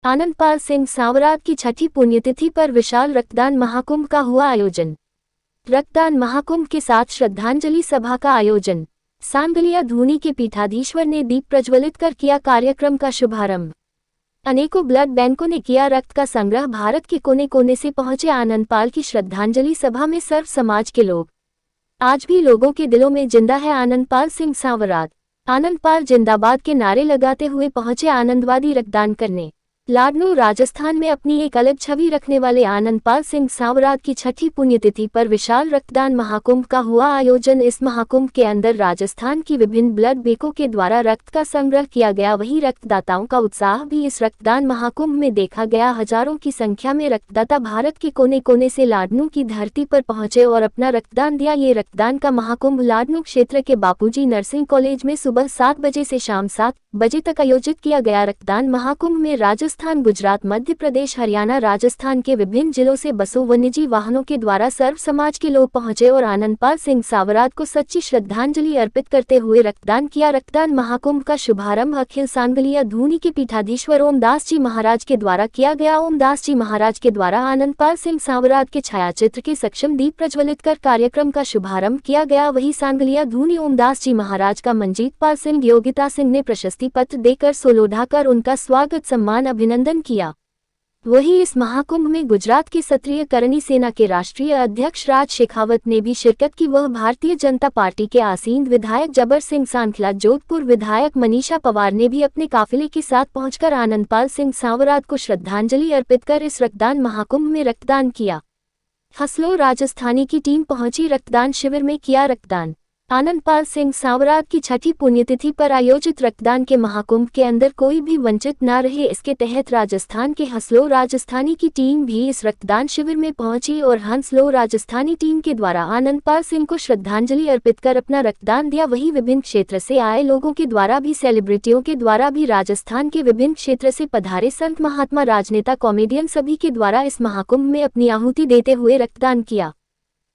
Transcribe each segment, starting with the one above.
आनंदपाल सिंह सांवरात की छठी पुण्यतिथि पर विशाल रक्तदान महाकुंभ का हुआ आयोजन। रक्तदान महाकुंभ के साथ श्रद्धांजलि सभा का आयोजन। सांगलिया धूनी के पीठाधीश्वर ने दीप प्रज्वलित कर किया कार्यक्रम का शुभारंभ। अनेकों ब्लड बैंकों ने किया रक्त का संग्रह। भारत के कोने कोने से पहुंचे आनंदपाल की श्रद्धांजलि सभा में सर्व समाज के लोग। आज भी लोगों के दिलों में जिंदा है आनंदपाल सिंह सांवरात। आनंदपाल जिंदाबाद के नारे लगाते हुए पहुंचे आनंदवादी रक्तदान करने। लाडनू राजस्थान में अपनी एक अलग छवि रखने वाले आनंदपाल सिंह सांवरात की छठी पुण्यतिथि पर विशाल रक्तदान महाकुंभ का हुआ आयोजन। इस महाकुंभ के अंदर राजस्थान की विभिन्न ब्लड बैंकों के द्वारा रक्त का संग्रह किया गया। वहीं रक्तदाताओं का उत्साह भी इस रक्तदान महाकुंभ में देखा गया। हजारों की संख्या में रक्तदाता भारत के कोने कोने से लाडनू की धरती पर पहुंचे और अपना रक्तदान दिया। ये रक्तदान का महाकुंभ लाडनू क्षेत्र के बापूजी नर्सिंग कॉलेज में सुबह 7 बजे से शाम 7 बजे तक आयोजित किया गया। रक्तदान महाकुंभ में राजस्थान, गुजरात, मध्य प्रदेश, हरियाणा, राजस्थान के विभिन्न जिलों से बसों व निजी वाहनों के द्वारा सर्व समाज के लोग पहुंचे और आनंदपाल सिंह सांवरात को सच्ची श्रद्धांजलि अर्पित करते हुए रक्तदान किया। रक्तदान महाकुंभ का शुभारंभ अखिल सांगलिया धूनी के पीठाधीश्वर ओमदास जी महाराज के द्वारा किया गया। ओमदास जी महाराज के द्वारा आनंदपाल सिंह सांवरात के छायाचित्र के सक्षम दीप प्रज्वलित कर कार्यक्रम का शुभारंभ किया गया। वहीं सांगलिया धूनी ओमदास जी महाराज का मंजीत पाल सिंह, योगिता सिंह ने प्रशस्ति पत्र देकर सोलोढ़ाकर उनका स्वागत सम्मान अभिनंदन किया। वहीं इस महाकुंभ में गुजरात के क्षत्रिय करणी सेना के राष्ट्रीय अध्यक्ष राज शेखावत ने भी शिरकत की। वह भारतीय जनता पार्टी के आसीन विधायक जबर सिंह सांखला, जोधपुर विधायक मनीषा पवार ने भी अपने काफिले के साथ पहुंचकर आनंदपाल सिंह सांवरात को श्रद्धांजलि अर्पित कर इस रक्तदान महाकुंभ में रक्तदान किया। हसलो राजस्थानी की टीम पहुंची रक्तदान शिविर में किया रक्तदान। आनंदपाल सिंह सांवरात की छठी पुण्यतिथि पर आयोजित रक्तदान के महाकुंभ के अंदर कोई भी वंचित न रहे, इसके तहत राजस्थान के हसलो राजस्थानी की टीम भी इस रक्तदान शिविर में पहुंची और हंसलो राजस्थानी टीम के द्वारा आनंदपाल सिंह को श्रद्धांजलि अर्पित कर अपना रक्तदान दिया। वहीं विभिन्न क्षेत्र से आए लोगों के द्वारा भी, सेलिब्रिटियों के द्वारा भी, राजस्थान के विभिन्न क्षेत्र से पधारे संत, महात्मा, राजनेता, कॉमेडियन सभी के द्वारा इस महाकुंभ में अपनी आहुति देते हुए रक्तदान किया।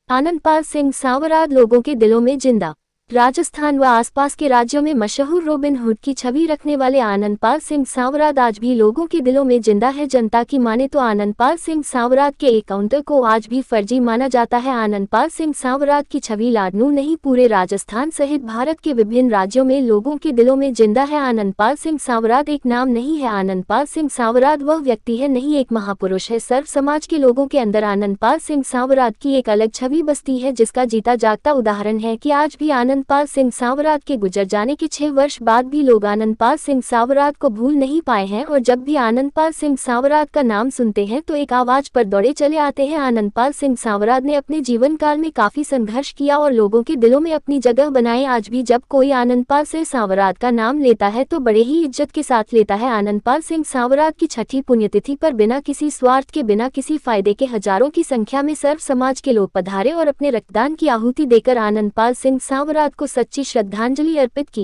आनंदपाल सिंह सांवरात लोगों के दिलों में जिंदा। राजस्थान व आसपास के राज्यों में मशहूर रॉबिन हुड की छवि रखने वाले आनंदपाल सिंह सांवरात आज भी लोगों के दिलों में जिंदा है। जनता की माने तो आनंदपाल सिंह सांवरात के एकाउंटर को आज भी फर्जी माना जाता है। आनंदपाल सिंह सांवरात की छवि लाडनू नहीं, पूरे राजस्थान सहित भारत के विभिन्न राज्यों में लोगों के दिलों में जिंदा है। आनंदपाल सिंह सांवरात एक नाम नहीं है, आनंदपाल सिंह सांवरात वह व्यक्ति है नहीं, एक महापुरुष है। सर्व समाज के लोगों के अंदर आनंदपाल सिंह सांवरात की एक अलग छवि बसती है, जिसका जीता जागता उदाहरण है कि आज भी आनंदपाल सिंह सांवरात के गुजर जाने के 6 वर्ष बाद भी लोग आनंदपाल सिंह सांवरात को भूल नहीं पाए हैं और जब भी आनंदपाल सिंह सांवरात का नाम सुनते हैं तो एक आवाज पर दौड़े चले आते हैं। आनंदपाल सिंह सांवरात ने अपने जीवन काल में काफी संघर्ष किया और लोगों के दिलों में अपनी जगह बनाई। आज भी जब कोई आनंदपाल सिंह सांवरात का नाम लेता है तो बड़े ही इज्जत के साथ लेता है। आनंदपाल सिंह सांवरात की छठी पुण्यतिथि पर बिना किसी स्वार्थ के, बिना किसी फायदे के हजारों की संख्या में सर्व समाज के लोग पधारे और अपने रक्तदान की आहुति देकर आनंदपाल सिंह सांवरात को सच्ची श्रद्धांजलि अर्पित की।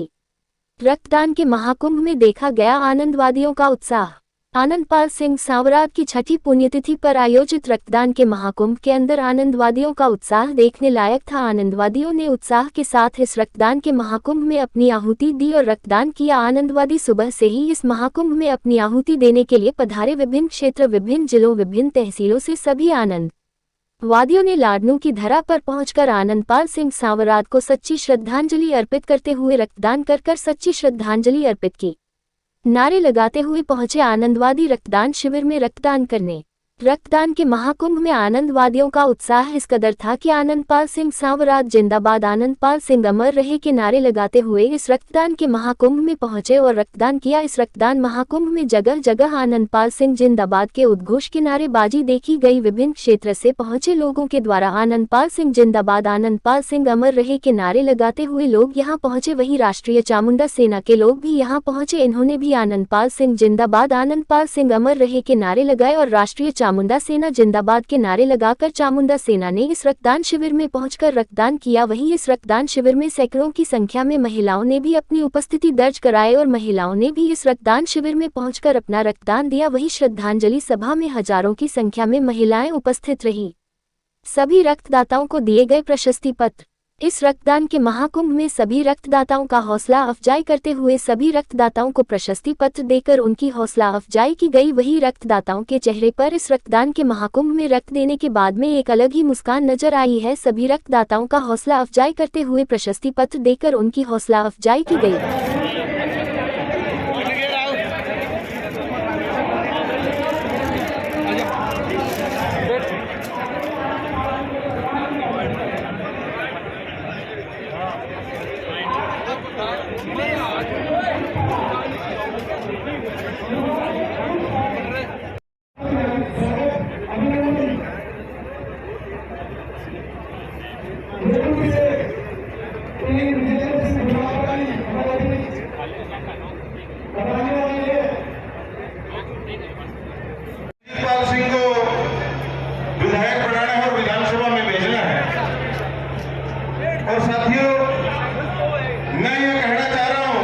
रक्तदान के महाकुंभ में देखा गया आनंदवादियों का उत्साह। आनंदपाल सिंह सांवरात की छठी पुण्यतिथि पर आयोजित रक्तदान के महाकुंभ के अंदर आनंदवादियों का उत्साह देखने लायक था। आनंदवादियों ने उत्साह के साथ इस रक्तदान के महाकुंभ में अपनी आहुति दी और रक्तदान किया। आनंदवादी सुबह से ही इस महाकुंभ में अपनी आहुति देने के लिए पधारे। विभिन्न क्षेत्र, विभिन्न जिलों, विभिन्न तहसीलों से सभी आनंदवादियों ने लाडनू की धरा पर पहुंचकर आनंदपाल सिंह सांवरात को सच्ची श्रद्धांजलि अर्पित करते हुए रक्तदान कर सच्ची श्रद्धांजलि अर्पित की। नारे लगाते हुए पहुंचे आनंदवादी रक्तदान शिविर में रक्तदान करने। रक्तदान के महाकुंभ में आनंदवादियों का उत्साह इस कदर था कि आनंदपाल सिंह सांवरात जिंदाबाद, आनंदपाल सिंह अमर रहे के नारे लगाते हुए इस रक्तदान के महाकुंभ में पहुंचे और रक्तदान किया। इस रक्तदान महाकुंभ में जगह जगह आनंदपाल सिंह जिंदाबाद के उद्घोष के नारेबाजी देखी गई। विभिन्न क्षेत्र से पहुंचे लोगों के द्वारा आनंदपाल सिंह जिंदाबाद, आनंदपाल सिंह अमर रहे के नारे लगाते हुए लोग यहां पहुंचे। वहीं राष्ट्रीय चामुंडा सेना के लोग भी यहां पहुंचे। इन्होंने भी आनंदपाल सिंह जिंदाबाद, आनंदपाल सिंह अमर रहे के नारे लगाए और राष्ट्रीय चामुंडा सेना जिंदाबाद के नारे लगाकर चामुंडा सेना ने इस रक्तदान शिविर में पहुंचकर रक्तदान किया। वहीं इस रक्तदान शिविर में सैकड़ों की संख्या में महिलाओं ने भी अपनी उपस्थिति दर्ज कराई और महिलाओं ने भी इस रक्तदान शिविर में पहुंचकर अपना रक्तदान दिया। वहीं श्रद्धांजलि सभा में हजारों की संख्या में महिलाएं उपस्थित रही। सभी रक्तदाताओं को दिए गए प्रशस्ति पत्र। इस रक्तदान के महाकुंभ में सभी रक्तदाताओं का हौसला अफजाई करते हुए सभी रक्तदाताओं को प्रशस्ति पत्र देकर उनकी हौसला अफजाई की गई। वहीं रक्तदाताओं के चेहरे पर इस रक्तदान के महाकुंभ में रक्त देने के बाद में एक अलग ही मुस्कान नजर आई है। सभी रक्तदाताओं का हौसला अफजाई करते हुए प्रशस्ति पत्र देकर उनकी हौसला अफजाई की गई। सिंह को विधायक बनाना है और विधानसभा में भेजना है। और साथियों, मैं ये कहना चाह रहा हूं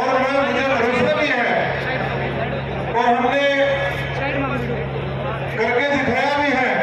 और मुझे भरोसा भी है और हमने करके दिखाया भी है।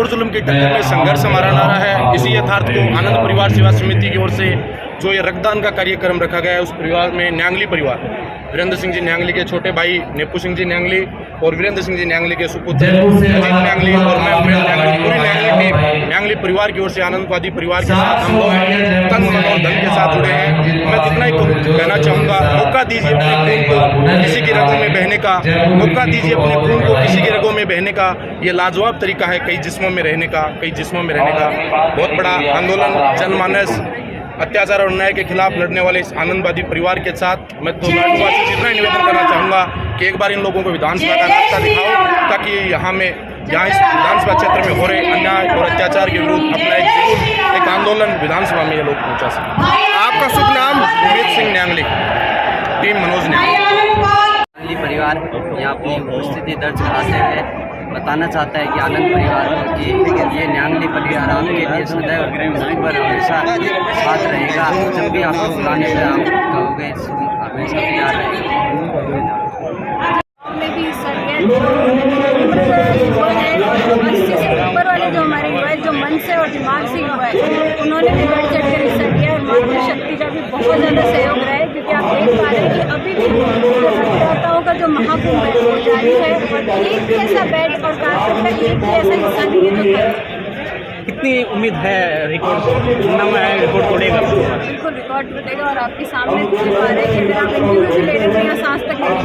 जुल्म के टक्कर में संघर्ष हमारा नारा है। इसी यथार्थ को आनंद परिवार सेवा समिति की ओर से जो ये रक्तदान का कार्यक्रम रखा गया है, उस परिवार में न्यांगली परिवार, वीरेंद्र सिंह जी न्यांगली के छोटे भाई नेपू सिंह जी न्यांगली और वीरेंद्र सिंह जी न्यांगली के सुपुत्र अजीत न्यांगली और मैं पूरी न्यांगली टीम, न्यांगली परिवार की ओर से आनंदवादी परिवार के साथ हम लोग तन मन और धन के साथ जुड़े हैं। मैं जितना ही कहना चाहूँगा, मौका दीजिए अपने खून को किसी की रगों में बहने का, मौका दीजिए अपने खून को किसी की रगों में बहने का। ये लाजवाब तरीका है कई जिस्मों में रहने का, कई जिस्मों में रहने का। बहुत बड़ा आंदोलन जनमानस अत्याचार और अन्याय के खिलाफ लड़ने वाले इस आनंदवादी परिवार के साथ मैं तो नाटुवासी से इतना निवेदन करना चाहूँगा कि एक बार इन लोगों को विधानसभा का रास्ता दिखाओ, ताकि यहाँ इस विधानसभा क्षेत्र में हो रहे अन्याय और अत्याचार के विरुद्ध अपना एक आंदोलन विधानसभा में ये लोग पहुँचा सकें। आपका शुभ नाम? उमेद सिंह न्यांगली, टीम मनोज न्यांगली। परिवार यहाँ अपनी उपस्थिति दर्ज कराते हुए बताना चाहता है कि आनंद परिवार को कि ये न्यांगली परिवार आपके लिए सदैव पर हमेशा साथ रहेगा। जब भी आपको बुलाने पर आप कहोगे हमेशा तैयार रहेगा। ऊपर वाले जो हमारे युवा जो मन से और दिमाग से युवा है, उन्होंने भी बढ़ चढ़ कर हिस्सा लिया और मातृशक्ति का भी बहुत ज़्यादा सहयोग रहा है, क्योंकि आप देख पा रहे हैं कि अभी भी रक्तदाताओं का जो महाकुंभ है वो जारी है और एक भी ऐसा बेड और कारपेट का एक भी ऐसा हिस्सा नहीं है जो कितनी उम्मीद है रिकॉर्ड तोड़ेगा? बिल्कुल रिकॉर्ड टूटेगा और आपके सामने देख पा रहे हैं कि अगर आप इंटरव्यू से ले रहे हैं सांस तक नहीं।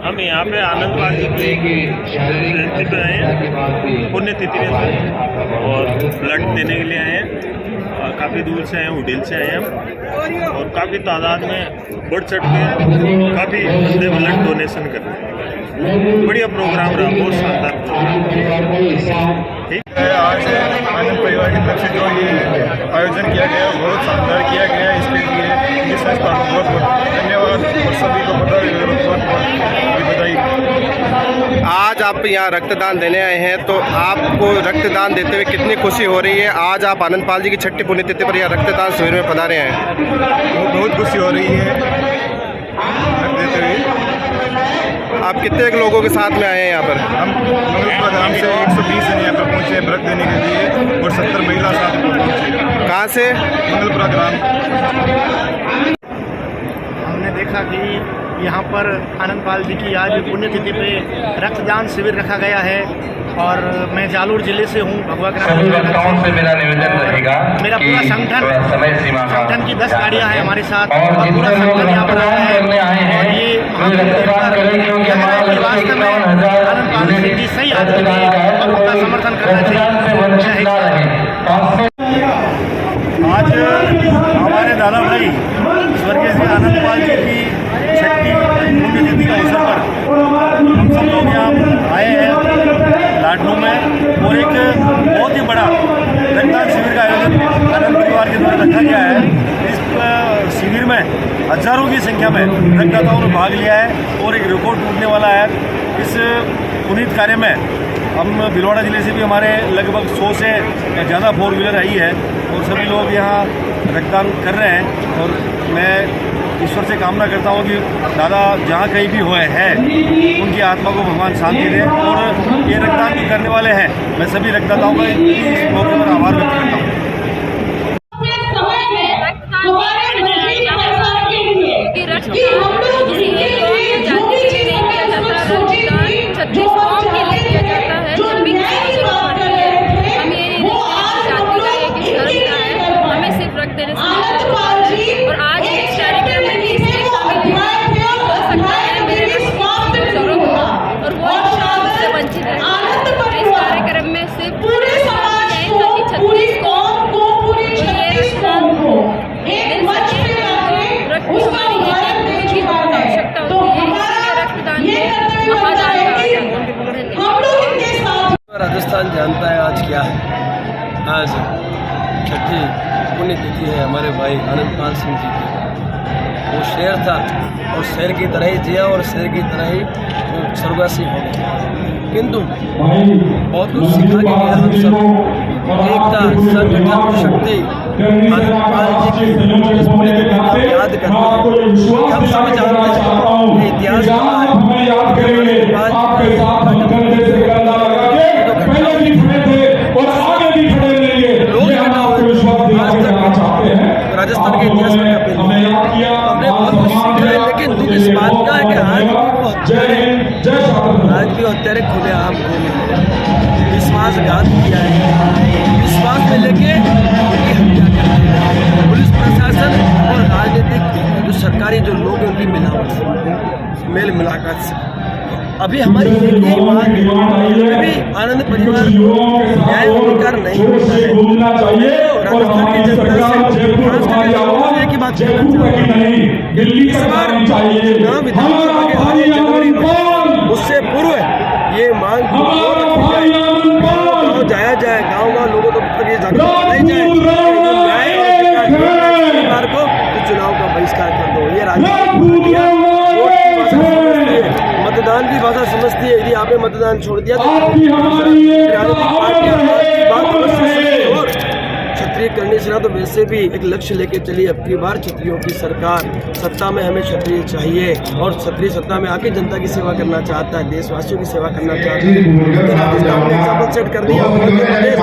हम यहाँ पे आनंदवादी जयंती पे आए हैं, पुण्यतिथि पे और ब्लड देने के लिए आए हैं। काफ़ी दूर से आए हैं, उडेल से आए हैं हम, और काफ़ी तादाद में बढ़ चढ़ के काफ़ी बंदे ब्लड डोनेशन कर रहे हैं। बढ़िया प्रोग्राम रहा, बहुत शानदार प्रोग्राम। ठीक है। आज आनंद परिवार की तरफ से जो ये आयोजन किया गया बहुत शानदार किया गया, इसके लिए जिस बहुत बहुत धन्यवाद और सभी को बहुत बधाई। आज आप यहाँ रक्तदान देने आए हैं, तो आपको रक्तदान देते हुए कितनी खुशी हो रही है? आज आप आनंद पाल जी की 6ठी पुण्यतिथि पर यहाँ रक्तदान शिविर में पधारे हैं। बहुत खुशी हो रही है रक्त देते हुए। आप कितने लोगों के साथ में आए हैं यहाँ पर? हम मंगलपुरा ग्राम से 120 जन यहाँ पर पहुँचे रक्त देने के लिए और 70 महिला साथ में पहुँचे। कहाँ से? मंगलपुरा ग्राम। हमने देखा कि यहाँ पर आनंद पाल जी की आज पुण्यतिथि पे रक्तदान शिविर रखा गया है और मैं जालोर जिले से हूँ, भगवा ग्राम से। मेरा निवेदन रहेगा मेरा पूरा संगठन की 10 गाड़ियाँ हैं हमारे साथ और पूरा जितने लोग संगठन यहाँ पर आया है और ये वास्तव में आनंद पाल सिंह जी सही आदमी है और उनका समर्थन करना चाहिए। आज हमारे दादा भाई स्वर्गीय श्री आनंद पाल जी की 6ठी पुण्यतिथि के अवसर पर हम सब लोग यहाँ आए हैं लाडनू में और एक बहुत ही बड़ा रक्तदान शिविर का आयोजन आनंद परिवार के द्वारा रखा गया है। इस शिविर में हजारों की संख्या में रक्तदाताओं ने भाग लिया है और एक रिकॉर्ड टूटने वाला है। इस पुनीत कार्य में हम भिलवाड़ा जिले से भी हमारे लगभग 100 से ज़्यादा 4 व्हीलर आई है और सभी लोग यहाँ रक्तदान कर रहे हैं और मैं ईश्वर से कामना करता हूँ कि दादा जहाँ कहीं भी हुए हैं उनकी आत्मा को भगवान शांति दे और ये रक्तदान जो करने वाले हैं मैं सभी रक्तदाताओं का इस मौके पर आभार व्यक्त करता हूँ। और आज इस कार्यक्रम में भी इसलिए शामिल हो सकता है मेरे रक्त की जरूरत हो और वो इससे वंचित है। इस कार्यक्रम में सिर्फ पूरे समाज है ताकि 36 को ये रक्तदान मिल सके। रक्त हमारी एक की बहुत आवश्यकता होती है, इसलिए रक्तदान में महादान कहा जाता है। राजस्थान जानता है आज क्या है। आज 6ठी पुण्यतिथि है हमारे भाई आनंद पाल सिंह जी की। वो शेर था और शेर की तरह ही जिया और शेर की तरह ही वो स्वर्गवासी हो गया, किंतु बहुत कुछ सिखा के गया हम सब। एकता, संगठन, शक्ति आनंद पाल जी की इस पुण्यतिथि को याद करते हैं। हम सब जानते हैं इतिहास राजस्थान के इतिहास में हमने बहुत कुछ सीखा है, लेकिन दुख इस बात का है कि आज भी हत्यारे खुले आम विश्वासघात किया है, विश्वास में लेके उनकी हत्या करते हैं। पुलिस प्रशासन और राजनीतिक जो सरकारी जो लोग हैं उनकी मिलावट मेल मुलाकात से अभी हमारी एक ही मांग है, अभी आनंद परिवार न्याय अधिकार नहीं होता है। राजस्थान की जनता से एक ही बात कहना चाहता हूँ, इस बार चुनाव विधानसभा के आगे जनवरी में उससे पूर्व ये मांग गाँव जाया जाए, गाँव लोगों को ये जागरूकता लाई जाए न्याय को चुनाव का बहिष्कार कर दो। ये राजनीतिक मतदान की भाषा समझती है, यदि आपने मतदान छोड़ दिया तो राजनीतिक पार्टियां और क्षत्रिय करने से ना तो वैसे भी एक लक्ष्य लेके चली। अब की बार क्षत्रियों की सरकार सत्ता में हमें क्षत्रिय चाहिए और क्षत्रिय सत्ता में आके जनता की सेवा करना चाहता है, देशवासियों की सेवा करना चाहता है। राजस्थान में एग्जाम्पल सेट कर दिया, मध्य प्रदेश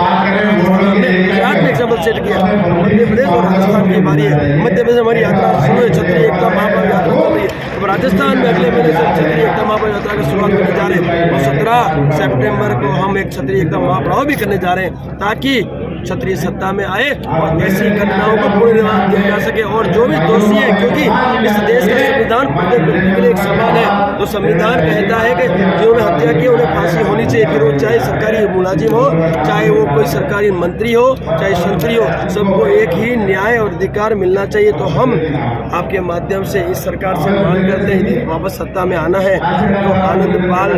गुजरात में एग्जाम्पल सेट किया, मध्य प्रदेश और राजस्थान की बारी है। मध्य प्रदेश हमारी यात्रा शुरू है, क्षत्रिय एकता महापर्व यात्रा चल रही है। अब राजस्थान में अगले महीने से क्षत्रिय एकता महापर्व यात्रा की शुरुआत करने जा रहे हैं और 17 सितंबर को हम एक क्षत्रिय एकता महापर्व भी करने जा रहे हैं ताकि क्षत्रिय सत्ता में आए और ऐसी घटनाओं को पूर्ण निवारण दिया जा सके। और जो भी दोषी है, क्योंकि इस देश का संविधान प्रत्येक व्यक्ति के लिए एक समान है, तो संविधान कहता है कि जिन्होंने हत्या की उन्हें फांसी होनी चाहिए, फिर वो चाहे सरकारी मुलाजिम हो, चाहे वो कोई सरकारी मंत्री हो, चाहे संतरी हो, सबको एक ही न्याय और अधिकार मिलना चाहिए। तो हम आपके माध्यम से इस सरकार से मांग करते हैं, यदि वापस सत्ता में आना है तो आनंद पाल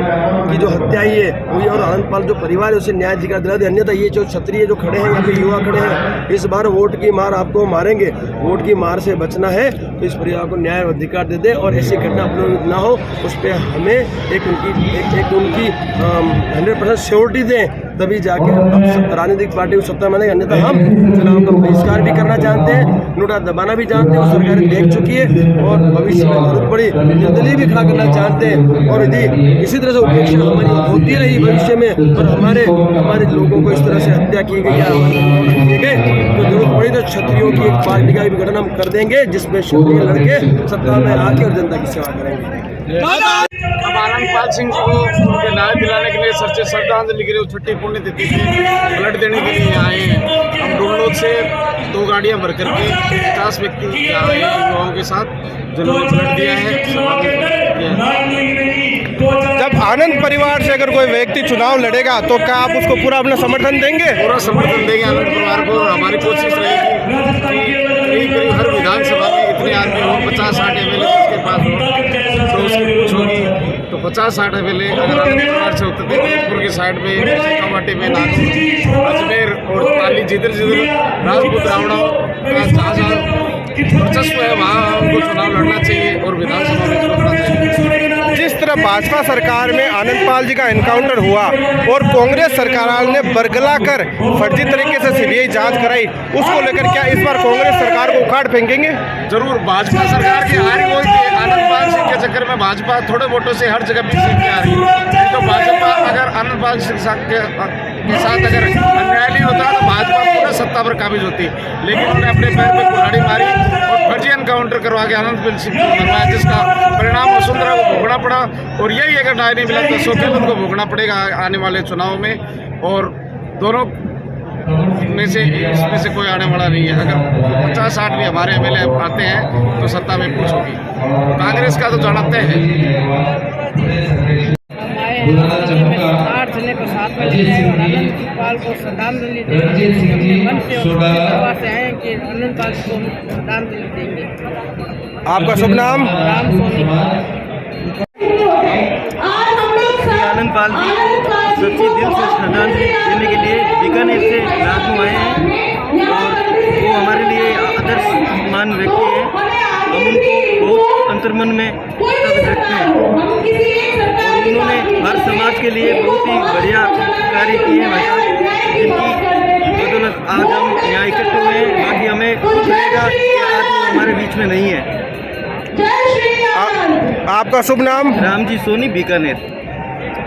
की जो हत्या ही है हुई और आनंद पाल जो परिवार है उसे न्याय अधिकार दिला दे। अन्यथा ये जो क्षत्रिय जो खड़े हैं, यहाँ पे युवा खड़े हैं, इस बार वोट की मार आपको मारेंगे। वोट की मार से बचना है तो इस परिवार को न्याय और अधिकार दे दे और ऐसी घटना पुनरावृत्ति ना हो, उस पर हमें एक उनकी 100% श्योरिटी दें, तभी जाके हम राजनीतिक पार्टी को सत्ता में आएंगे। अन्यथा हम चुनाव का बहिष्कार भी करना जानते हैं, नोटा दबाना भी जानते हैं, वो सरकारें देख चुकी है और भविष्य में जरूरत पड़ी निर्दलीय भी खड़ा करना चाहते हैं। और यदि इसी तरह से उपेक्षा हमारी होती रही भविष्य में और हमारे लोगों को इस तरह से हत्या की गई या किए गए तो जरूरत पड़ी तो क्षत्रियों की एक पार्टी का भी गठन हम कर देंगे, जिसमें क्षत्रिय लड़के सत्ता में आके और जनता की सेवा करेंगे। अब आनंद पाल सिंह जी को उनके न्याय दिलाने के लिए सच्चे श्रद्धांजलि के लिए 6ठी पुण्यतिथि पे ब्लड देने के लिए आए हैं। हम डोमलोद से 2 गाड़ियां भर करके 50 व्यक्ति आए हैं युवाओं के साथ, जिन्होंने ब्लड दिया है। जब आनंद परिवार से अगर कोई व्यक्ति चुनाव लड़ेगा तो क्या आप उसको पूरा अपना समर्थन देंगे? पूरा समर्थन देंगे आनंद परिवार को। और हमारी कोशिश रहेगी कि करीब हर विधानसभा में इतने आदमी हो, 50-60 MLA जिसके पास हो तो उसकी पूछ होगी, तो 50-60 MLA अगर आनंद परिवार से होते थे जोधपुर की साइड में, कामाटी में, नागौर, अजमेर और पाली, जिधर राजपूत रावणों का जहाँ वर्चस्व है वहाँ उनको चुनाव लड़ना चाहिए और विधानसभा में लड़ना चाहिए। जिस तरह भाजपा सरकार में आनंद पाल जी का एनकाउंटर हुआ और कांग्रेस सरकार ने बरगला कर फर्जी तरीके से सीबीआई जांच कराई, उसको लेकर क्या इस बार कांग्रेस सरकार को उखाड़ फेंकेंगे? जरूर। भाजपा सरकार की हारी हुई थी आनंद पाल सिंह के चक्कर में। भाजपा थोड़े वोटों से हर जगह बीजेपी में आ रही है। तो भाजपा अगर आनंद पाल सिंह के साथ अगर अन्याय नहीं होता तो भाजपा पूरा सत्ता पर काबिज होती, लेकिन उन्होंने अपने पैर पर कुल्हाड़ी मारी और फर्जी एनकाउंटर करवा के आनंद पाल सिंह को मनवाया, जिसका परिणाम वसुंधरा को भोगना पड़ा। और यही अगर न्याय नहीं मिला तो सोकेलन को भोगना पड़ेगा आने वाले चुनाव में। और दोनों में से इसमें से कोई आने वाला नहीं है। अगर 50-60 भी हमारे MLA आते हैं तो सत्ता में पूछ होगी। कांग्रेस का तो जानते हैं। जिले को साथ में ले और आनंद पाल को श्रद्धांजलि देंगे। मन से से आए कि आनंद पाल को श्रद्धांजलि देंगे। आपका शुभ नाम? राम सोनी। आनंद पाल जी को सच्ची दिल से श्रद्धांजलि देने के लिए बीकानेर से राजू आए हैं और वो हमारे लिए आदर्शमान व्यक्ति है। हम उनको बहुत अंतर्मन में रखते हैं और उन्होंने हर समाज के लिए बहुत ही बढ़िया कार्य किए हैं, जिनकी बदौलत आज हम यहाँ इकट्ठे हुए हैं। बाकी हमें खुश रहेगा कि आज वो हमारे बीच में नहीं है। आपका शुभ नाम? राम जी सोनी, बीकानेर।